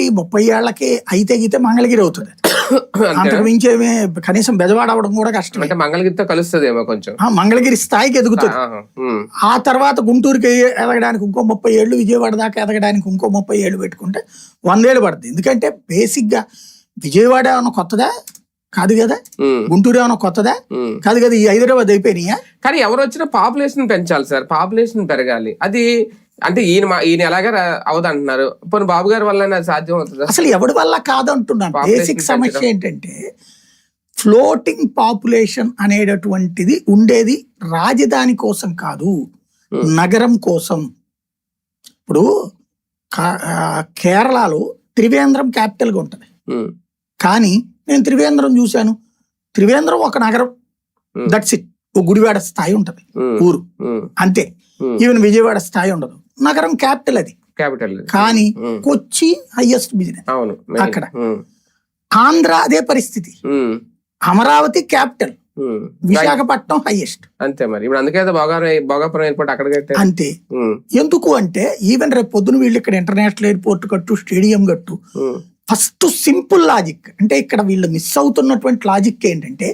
30 ఏళ్లకి అయితే గీతే మంగళగిరి అవుతుంది. అంతకు మించి కనీసం బెజవాడ అవడం కూడా కష్టం. అంటే మంగళగిరితో కలుస్తుందేమో కొంచెం, మంగళగిరి స్థాయికి ఎదుగుతుంది. ఆ తర్వాత గుంటూరుకి ఎదగడానికి ఇంకో 30 ఏళ్ళు, విజయవాడ దాకా ఎదగడానికి ఇంకో 30 ఏళ్ళు పెట్టుకుంటే 100 ఏళ్ళు పడుతుంది. ఎందుకంటే బేసిక్ గా విజయవాడ ఏమన్నా కొత్తదా కాదు కదా, గుంటూరు ఏమన్నా కొత్తదా కాదు కదా, ఈ హైదరాబాద్ అయిపోయినాయా. కానీ ఎవరు వచ్చినా పాపులేషన్ పెంచాలి సార్, పాపులేషన్ పెరగాలి. అది అంటే ఈయన ఎలాగా అవదంటున్నారు, పోనీ బాబు గారి వల్ల సాధ్యం అవుతుంది? అసలు ఎవరి వల్ల కాదంటున్నాను. బేసిక్ సమస్య ఏంటంటే ఫ్లోటింగ్ పాపులేషన్ అనేటటువంటిది ఉండేది రాజధాని కోసం కాదు, నగరం కోసం. ఇప్పుడు కేరళలో త్రివేంద్రం క్యాపిటల్ గా ఉంటది, కానీ నేను త్రివేంద్రం చూశాను. త్రివేంద్రం ఒక నగరం, దట్స్ ఇట్. ఓ గుడివాడ స్థాయి ఉంటది ఊరు, అంతే. ఈవెన్ విజయవాడ స్థాయి ఉండదు. నగరం క్యాపిటల్ అది, కానీ కొచ్చి హైయెస్ట్ బిజినెస్ అక్కడ. ఆంధ్ర అదే పరిస్థితి, అమరావతి క్యాపిటల్, విశాఖపట్నం హైయెస్ట్, అంతే. మరి ఇప్పుడు అందుకే భోగాపురం ఎయిర్పోర్ట్ అక్కడ అంతే. ఎందుకు అంటే ఈవెన్ రేపు పొద్దున వీళ్ళు ఇక్కడ ఇంటర్నేషనల్ ఎయిర్పోర్ట్ కట్టు, స్టేడియం కట్టు. ఫస్ట్ సింపుల్ లాజిక్ అంటే ఇక్కడ వీళ్ళు మిస్ అవుతున్నటువంటి లాజిక్ ఏంటంటే,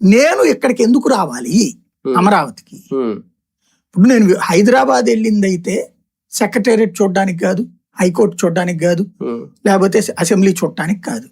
నేను ఇక్కడికి ఎందుకు రావాలి అమరావతికి? ఇప్పుడు నేను హైదరాబాద్ వెళ్ళింది అయితే సెక్రటేరియట్ చూడడానికి కాదు, హైకోర్టు చూడడానికి కాదు, లేకపోతే అసెంబ్లీ చూడటానికి కాదు.